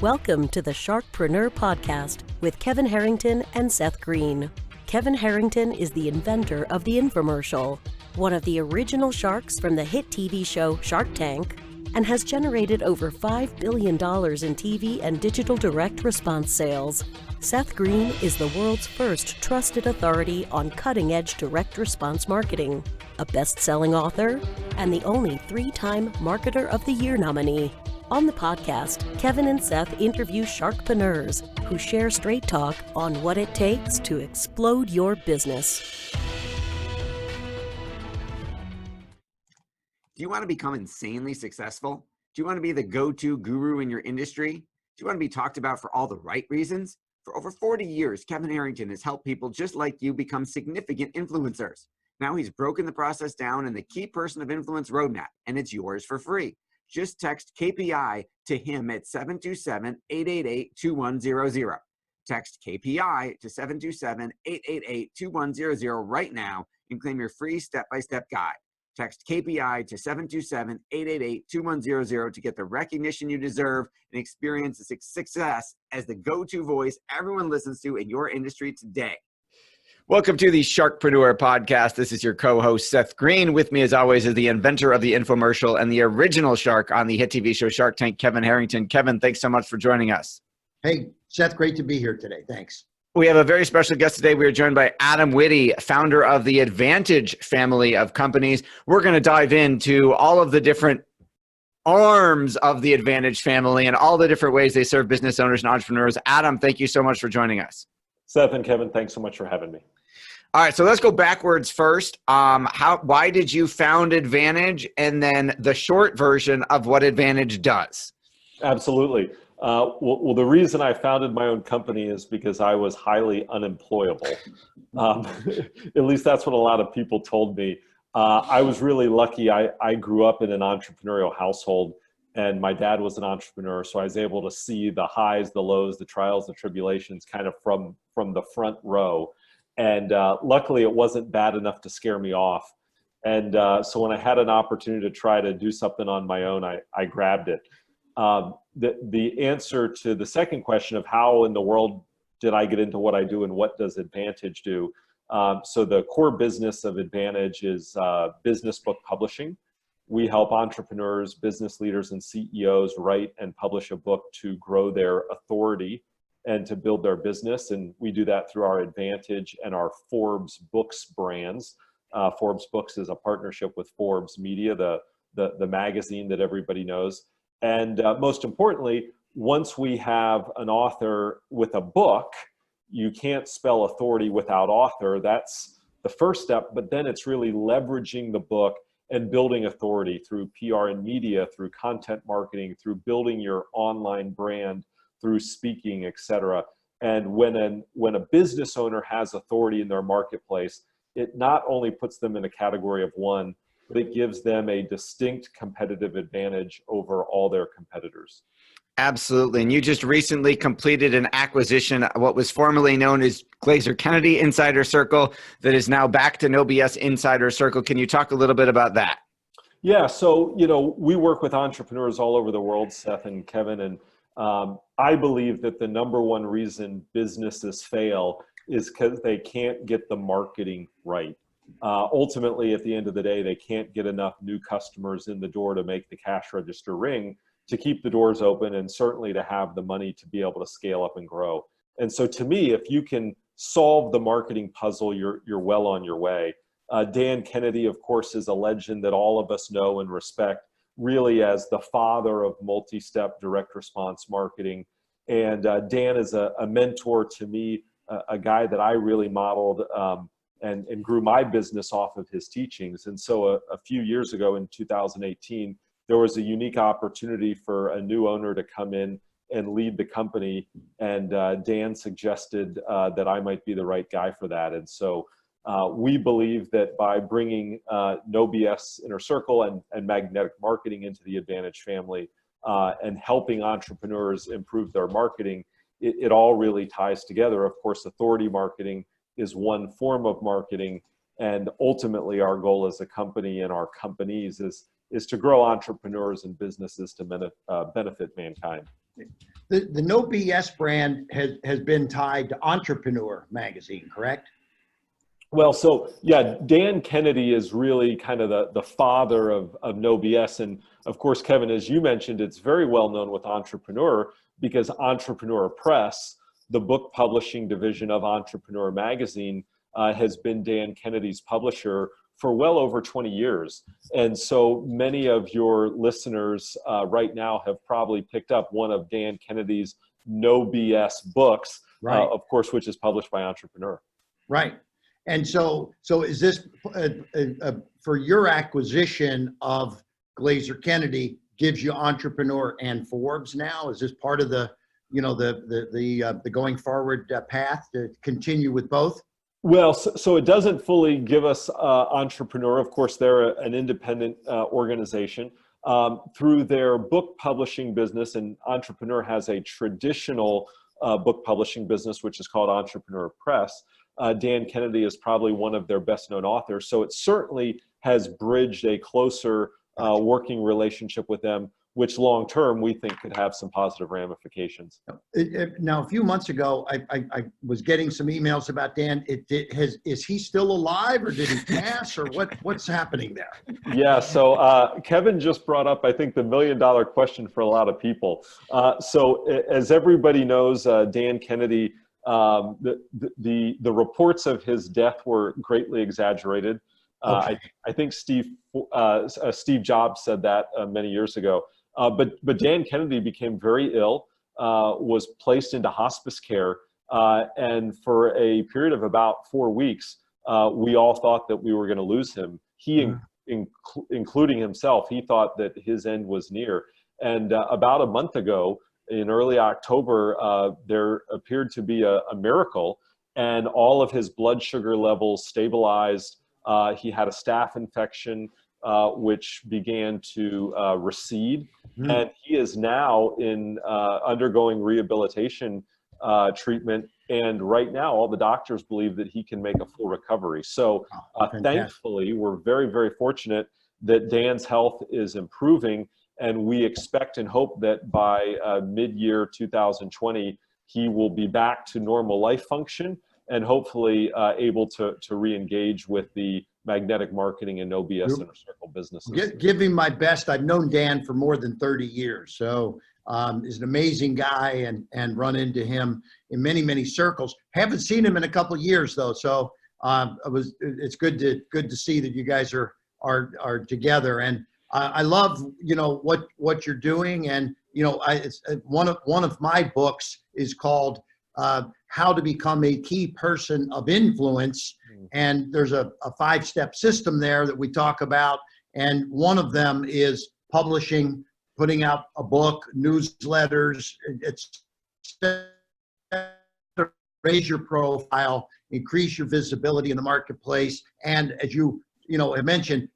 Welcome to the SharkPreneur podcast with Kevin Harrington and Seth Green. Kevin Harrington is the inventor of the infomercial, one of the original sharks from the hit TV show Shark Tank, and has generated over $5 billion in TV and digital direct response sales. Seth Green is the world's first trusted authority on cutting-edge direct response marketing, a best-selling author, and the only 3-time Marketer of the Year nominee. On the podcast, Kevin and Seth interview sharkpreneurs who share straight talk on what it takes to explode your business. Do you want to become insanely successful? Do you want to be the go-to guru in your industry? Do you want to be talked about for all the right reasons? For over 40 years, Kevin Harrington has helped people just like you become significant influencers. Now he's broken the process down in the Key Person of Influence roadmap, and it's yours for free. Just text KPI to him at 727-888-2100. Text KPI to 727-888-2100 right now and claim your free step-by-step guide. Text KPI to 727-888-2100 to get the recognition you deserve and experience the success as the go-to voice everyone listens to in your industry today. Welcome to the SharkPreneur podcast. This is your co-host, Seth Green. With me, as always, is the inventor of the infomercial and the original shark on the hit TV show Shark Tank, Kevin Harrington. Kevin, thanks so much for joining us. Hey, Seth, great to be here today. Thanks. We have a very special guest today. We are joined by Adam Witty, founder of the Advantage family of companies. We're going to dive into all of the different arms of the Advantage family and all the different ways they serve business owners and entrepreneurs. Adam, thank you so much for joining us. Seth and Kevin, thanks so much for having me. All right, so let's go backwards first. Why did you found Advantage, and then the short version of what Advantage does? Absolutely. Well, the reason I founded my own company is because I was highly unemployable. At least that's what a lot of people told me. I was really lucky. I grew up in an entrepreneurial household, and my dad was an entrepreneur, so I was able to see the highs, the lows, the trials, the tribulations kind of from the front row. And luckily, it wasn't bad enough to scare me off. And so when I had an opportunity to try to do something on my own, I grabbed it. The answer to the second question of how in the world did I get into what I do and what does Advantage do? So the core business of Advantage is business book publishing. We help entrepreneurs, business leaders, and CEOs write and publish a book to grow their authority and to build their business. And we do that through our Advantage and our ForbesBooks brands. ForbesBooks is a partnership with Forbes Media, the magazine that everybody knows. And most importantly, once we have an author with a book, you can't spell authority without author. That's the first step, but then it's really leveraging the book and building authority through PR and media, through content marketing, through building your online brand, through speaking, etc. And when a business owner has authority in their marketplace, it not only puts them in a category of one, but it gives them a distinct competitive advantage over all their competitors. Absolutely. And you just recently completed an acquisition, what was formerly known as Glazer Kennedy Insider Circle, that is now back to No BS Insider Circle. Can you talk a little bit about that? Yeah. So, we work with entrepreneurs all over the world, Seth and Kevin, and I believe that the number one reason businesses fail is because they can't get the marketing right. Ultimately, at the end of the day, they can't get enough new customers in the door to make the cash register ring, to keep the doors open, and certainly to have the money to be able to scale up and grow. And so to me, if you can solve the marketing puzzle, you're well on your way. Dan Kennedy, of course, is a legend that all of us know and respect, really as the father of multi-step direct response marketing. And Dan is a mentor to me, a guy that I really modeled and grew my business off of his teachings. And so a few years ago in 2018, there was a unique opportunity for a new owner to come in and lead the company. And Dan suggested that I might be the right guy for that. And so we believe that by bringing No BS Inner Circle and magnetic marketing into the Advantage family and helping entrepreneurs improve their marketing, it all really ties together. Of course, authority marketing is one form of marketing. And ultimately, our goal as a company and our companies is to grow entrepreneurs and businesses to benefit mankind. The No BS brand has been tied to Entrepreneur magazine, correct? Well, so yeah, Dan Kennedy is really kind of the father of No BS. And of course, Kevin, as you mentioned, it's very well known with Entrepreneur because Entrepreneur Press, the book publishing division of Entrepreneur magazine, has been Dan Kennedy's publisher for well over 20 years. And so many of your listeners right now have probably picked up one of Dan Kennedy's No BS books, Right. of course, which is published by Entrepreneur. Right. And so is this for your acquisition of Glazer Kennedy gives you Entrepreneur and Forbes now? Is this part of the, the going forward path to continue with both? Well, so it doesn't fully give us Entrepreneur. Of course, they're an independent organization. Through their book publishing business, and Entrepreneur has a traditional book publishing business, which is called Entrepreneur Press. Dan Kennedy is probably one of their best known authors. So it certainly has bridged a closer working relationship with them, which long term we think could have some positive ramifications. Now, a few months ago, I was getting some emails about Dan. Is he still alive, or did he pass, or what's happening there? Yeah, so Kevin just brought up, I think, the $1 million question for a lot of people. So as everybody knows, Dan Kennedy, the reports of his death were greatly exaggerated. Okay. I think Steve Jobs said that many years ago. But Dan Kennedy became very ill, was placed into hospice care, and for a period of about 4 weeks, we all thought that we were going to lose him. He, including himself, he thought that his end was near. And about a month ago, in early October, there appeared to be a miracle, and all of his blood sugar levels stabilized. He had a staph infection, which began to recede. And he is now undergoing rehabilitation treatment. And right now, all the doctors believe that he can make a full recovery. So thankfully, we're very, very fortunate that Dan's health is improving. And we expect and hope that by mid-year 2020, he will be back to normal life function and hopefully able to re-engage with the magnetic marketing and No BS Inner Circle businesses. Give him my best. I've known Dan for more than 30 years. So he's an amazing guy, and run into him in many, many circles. Haven't seen him in a couple of years though. So it's good to see that you guys are together. And I love, what you're doing. And, it's one of my books is called How to Become a Key Person of Influence. And there's a 5-step system there that we talk about. And one of them is publishing, putting out a book, newsletters. It's raise your profile, increase your visibility in the marketplace. And as you have mentioned,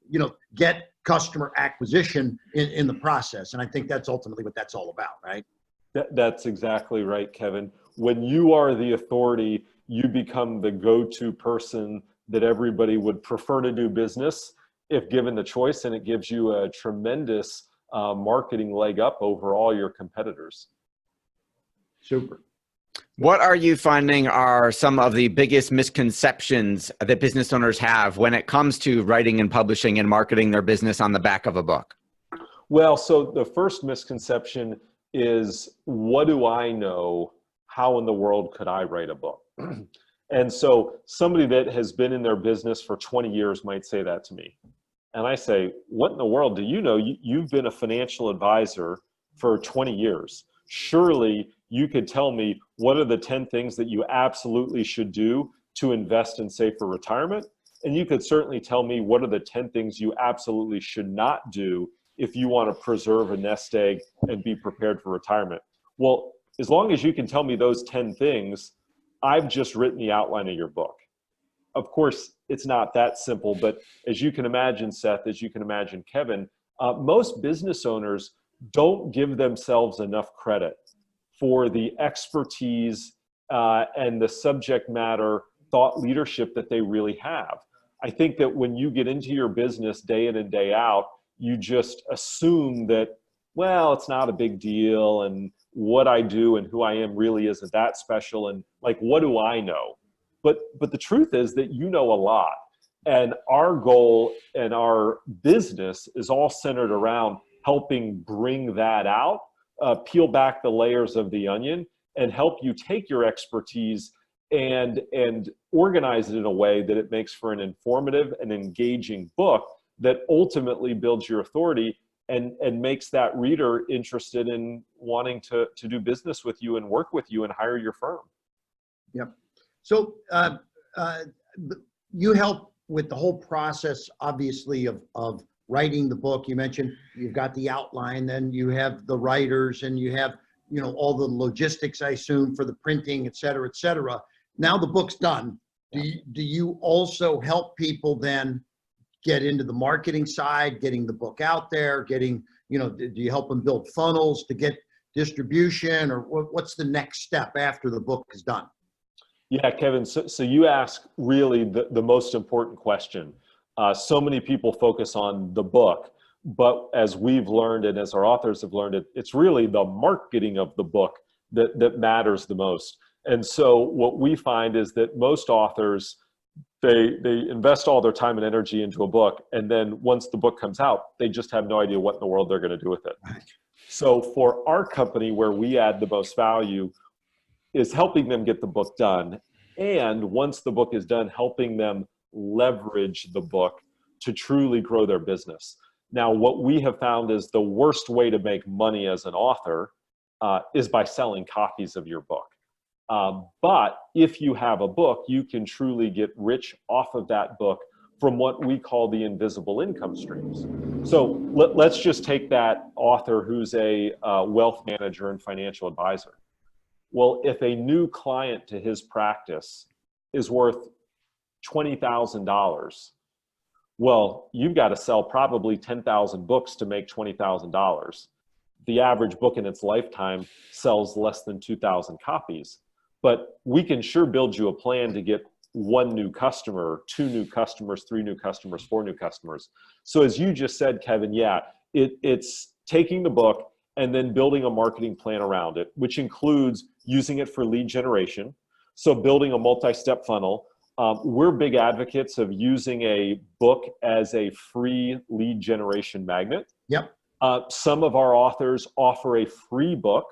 get customer acquisition in the process. And I think that's ultimately what that's all about, right? That's exactly right, Kevin. When you are the authority, you become the go-to person that everybody would prefer to do business if given the choice, and it gives you a tremendous marketing leg up over all your competitors. Super. What are you finding are some of the biggest misconceptions that business owners have when it comes to writing and publishing and marketing their business on the back of a book? Well, so the first misconception is, what do I know? How in the world could I write a book? And so somebody that has been in their business for 20 years might say that to me. And I say, what in the world do you know? You've been a financial advisor for 20 years. Surely you could tell me what are the 10 things that you absolutely should do to invest and save for retirement. And you could certainly tell me what are the 10 things you absolutely should not do if you want to preserve a nest egg and be prepared for retirement. Well, as long as you can tell me those 10 things, I've just written the outline of your book. Of course, it's not that simple, but as you can imagine, Seth, as you can imagine, Kevin, most business owners don't give themselves enough credit for the expertise and the subject matter thought leadership that they really have. I think that when you get into your business day in and day out, you just assume that well, it's not a big deal, and what I do and who I am really isn't that special, and like, what do I know? But the truth is that you know a lot. And our goal and our business is all centered around helping bring that out, peel back the layers of the onion, and help you take your expertise and organize it in a way that it makes for an informative and engaging book that ultimately builds your authority and makes that reader interested in wanting to do business with you and work with you and hire your firm. Yep. So you help with the whole process, obviously, of writing the book. You mentioned you've got the outline, then you have the writers, and you have, you know, all the logistics, I assume, for the printing, et cetera, et cetera. Now the book's done. Do you also help people then get into the marketing side, getting the book out there, getting, you know, do you help them build funnels to get distribution, or what's the next step after the book is done? Yeah, Kevin, so you ask really the most important question. So many people focus on the book, but as we've learned and as our authors have learned, it's really the marketing of the book that matters the most. And so what we find is that most authors, they invest all their time and energy into a book, and then once the book comes out, they just have no idea what in the world they're going to do with it. So for our company, where we add the most value is helping them get the book done, and once the book is done, helping them leverage the book to truly grow their business. Now, what we have found is the worst way to make money as an author is by selling copies of your book. But if you have a book, you can truly get rich off of that book from what we call the invisible income streams. So let's just take that author who's a wealth manager and financial advisor. Well, if a new client to his practice is worth $20,000, well, you've got to sell probably 10,000 books to make $20,000. The average book in its lifetime sells less than 2,000 copies. But we can sure build you a plan to get 1 new customer, 2 new customers, 3 new customers, 4 new customers. So as you just said, Kevin, yeah, it's taking the book and then building a marketing plan around it, which includes using it for lead generation. So building a multi-step funnel. We're big advocates of using a book as a free lead generation magnet. Yep. Some of our authors offer a free book.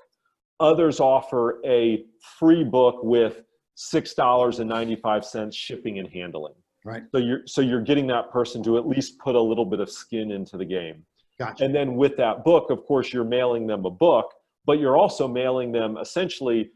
Others offer a free book with $6.95 shipping and handling. Right. So you're getting that person to at least put a little bit of skin into the game. Gotcha. And then with that book, of course, you're mailing them a book, but you're also mailing them essentially,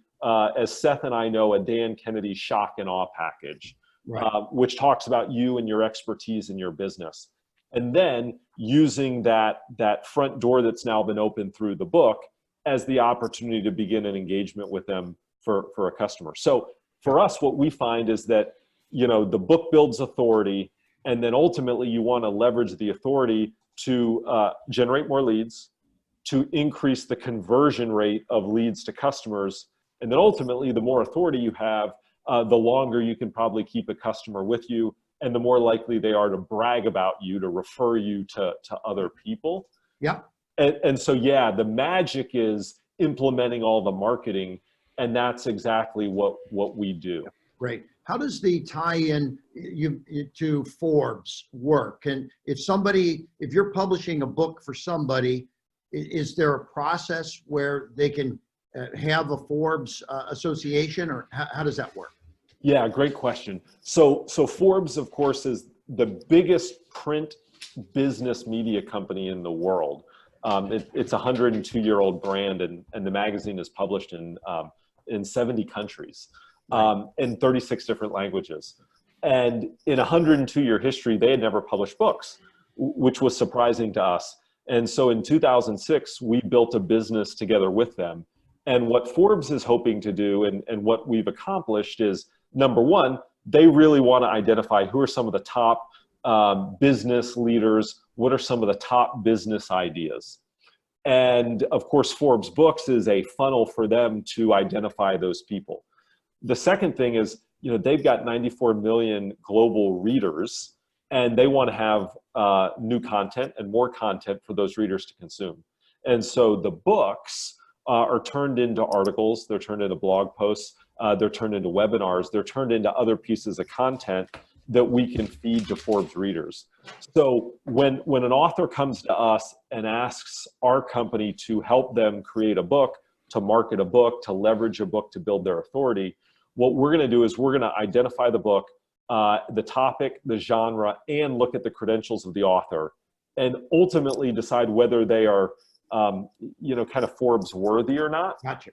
as Seth and I know, a Dan Kennedy shock and awe package, Right. Which talks about you and your expertise in your business. And then using that front door that's now been opened through the book as the opportunity to begin an engagement with them for a customer. So for us, what we find is that, you know, the book builds authority, and then ultimately you want to leverage the authority to generate more leads, to increase the conversion rate of leads to customers. And then ultimately, the more authority you have, the longer you can probably keep a customer with you, and the more likely they are to brag about you, to refer you to other people. Yeah. And so, yeah, the magic is implementing all the marketing, and that's exactly what we do. Great. How does the tie-in to Forbes work? And if you're publishing a book for somebody, is there a process where they can have a Forbes association, or how does that work? Yeah, great question. So Forbes, of course, is the biggest print business media company in the world. It's a 102-year-old brand, and the magazine is published in 70 countries, in 36 different languages. And in a 102-year history, they had never published books, which was surprising to us. And so in 2006, we built a business together with them. And what Forbes is hoping to do, and what we've accomplished, is, number one, they really want to identify who are some of the top business leaders, what are some of the top business ideas. And of course, Forbes Books is a funnel for them to identify those people. The second thing is, you know, they've got 94 million global readers, and they want to have new content and more content for those readers to consume. And so the books are turned into articles, they're turned into blog posts, they're turned into webinars, they're turned into other pieces of content that we can feed to Forbes readers. So when an author comes to us and asks our company to help them create a book, to market a book, to leverage a book to build their authority, what we're going to do is we're going to identify the book, the topic, the genre, and look at the credentials of the author, and ultimately decide whether they are, kind of Forbes worthy or not. Gotcha.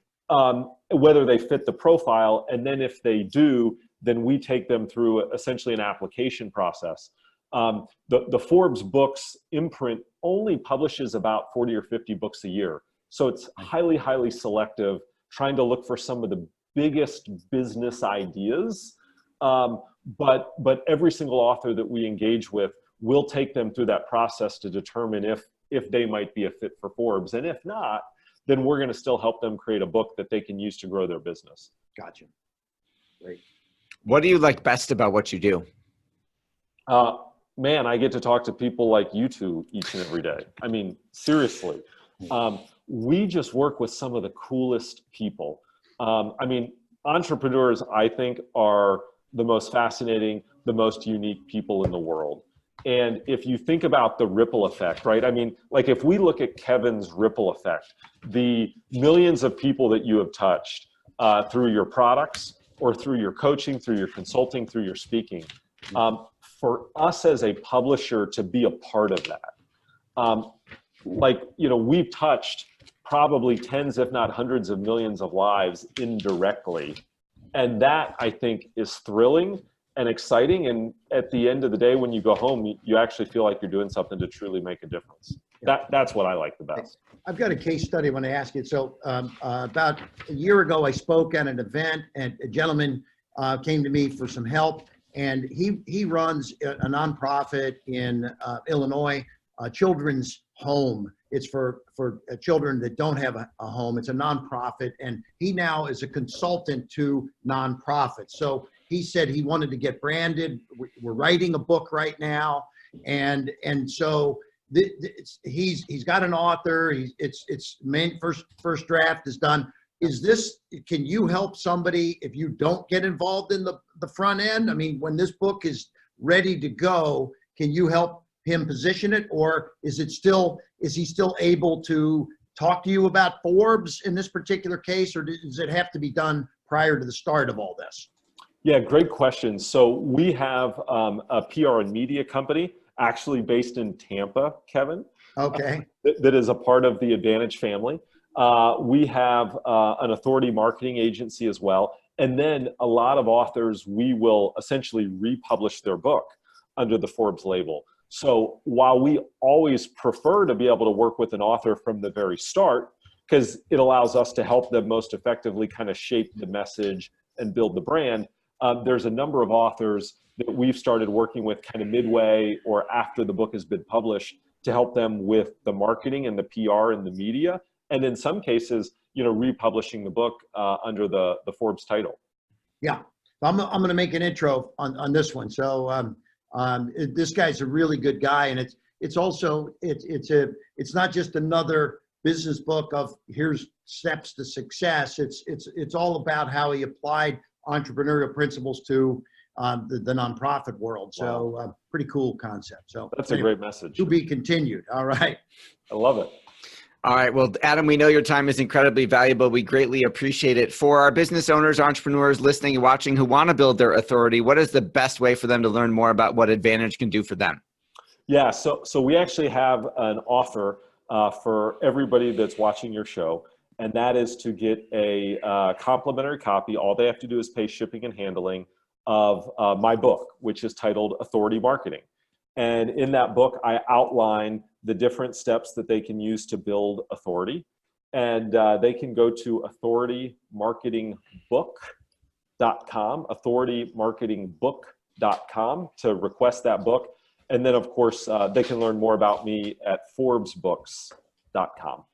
Whether they fit the profile, and then if they do, then we take them through essentially an application process. The Forbes Books imprint only publishes about 40 or 50 books a year. So it's highly, highly selective, trying to look for some of the biggest business ideas. But every single author that we engage with, we'll take them through that process to determine if they might be a fit for Forbes. And if not, then we're going to still help them create a book that they can use to grow their business. Gotcha. Great. What do you like best about what you do? Man, I get to talk to people like you two each and every day. I mean, seriously. We just work with some of the coolest people. I mean, entrepreneurs, I think, are the most fascinating, the most unique people in the world. And if you think about the ripple effect, right? I mean, like if we look at Kevin's ripple effect, the millions of people that you have touched through your products or through your coaching, through your consulting, through your speaking, for us as a publisher to be a part of that, we've touched probably tens, if not hundreds of millions of lives indirectly. And that, I think, is thrilling and exciting. And at the end of the day, when you go home, you actually feel like you're doing something to truly make a difference. That's what I like the best. I've got a case study I want to ask you. So about a year ago, I spoke at an event, and a gentleman came to me for some help. And he runs a nonprofit in Illinois, a children's home. It's for children that don't have a home. It's a nonprofit, and he now is a consultant to nonprofits. So he said he wanted to get branded. We're writing a book right now, and so he's got an author. It's main first draft is done. Can you help somebody if you don't get involved in the front end? I mean, when this book is ready to go, can you help him position it, or is he still able to talk to you about Forbes in this particular case, or does it have to be done prior to the start of all this? Yeah, great question. So we have a PR and media company actually based in Tampa, Kevin. Okay. That is a part of the Advantage family. We have an authority marketing agency as well. And then a lot of authors, we will essentially republish their book under the Forbes label. So while we always prefer to be able to work with an author from the very start, because it allows us to help them most effectively kind of shape the message and build the brand, there's a number of authors that we've started working with kind of midway or after the book has been published to help them with the marketing and the PR and the media. And in some cases, republishing the book under the Forbes title. Yeah. I'm going to make an intro on this one. So this guy's a really good guy, and it's not just another business book of here's steps to success. It's all about how he applied entrepreneurial principles to the nonprofit world. So Wow. Pretty cool concept. So that's a great message. To be continued. All right. I love it. All right. Well, Adam, we know your time is incredibly valuable. We greatly appreciate it. For our business owners, entrepreneurs listening and watching who want to build their authority, what is the best way for them to learn more about what Advantage can do for them? Yeah. So we actually have an offer for everybody that's watching your show, and that is to get a complimentary copy. All they have to do is pay shipping and handling of my book, which is titled Authority Marketing. And in that book, I outline the different steps that they can use to build authority. And they can go to authoritymarketingbook.com, authoritymarketingbook.com to request that book. And then, of course, they can learn more about me at ForbesBooks.com.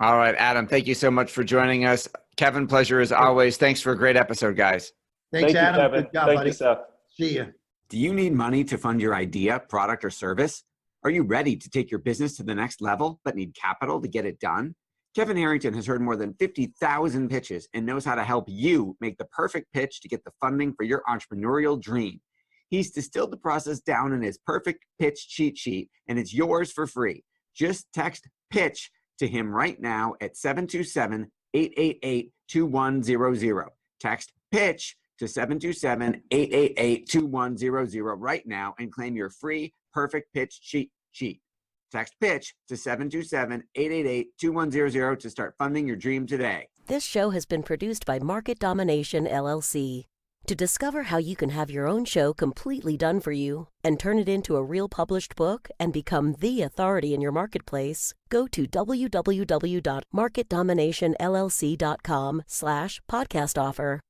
All right, Adam, thank you so much for joining us. Kevin, pleasure as always. Thanks for a great episode, guys. Thanks, Thank Adam. you, Kevin. Good job, Thank buddy. you, Seth. See you. Do you need money to fund your idea, product, or service? Are you ready to take your business to the next level but need capital to get it done? Kevin Harrington has heard more than 50,000 pitches and knows how to help you make the perfect pitch to get the funding for your entrepreneurial dream. He's distilled the process down in his perfect pitch cheat sheet, and it's yours for free. Just text PITCH to him right now at 727-888-2100. Text PITCH to 727-888-2100 right now and claim your free perfect pitch cheat sheet. Text PITCH to 727-888-2100 to start funding your dream today. This show has been produced by Market Domination, LLC. To discover how you can have your own show completely done for you and turn it into a real published book and become the authority in your marketplace, go to www.marketdominationllc.com/podcast offer.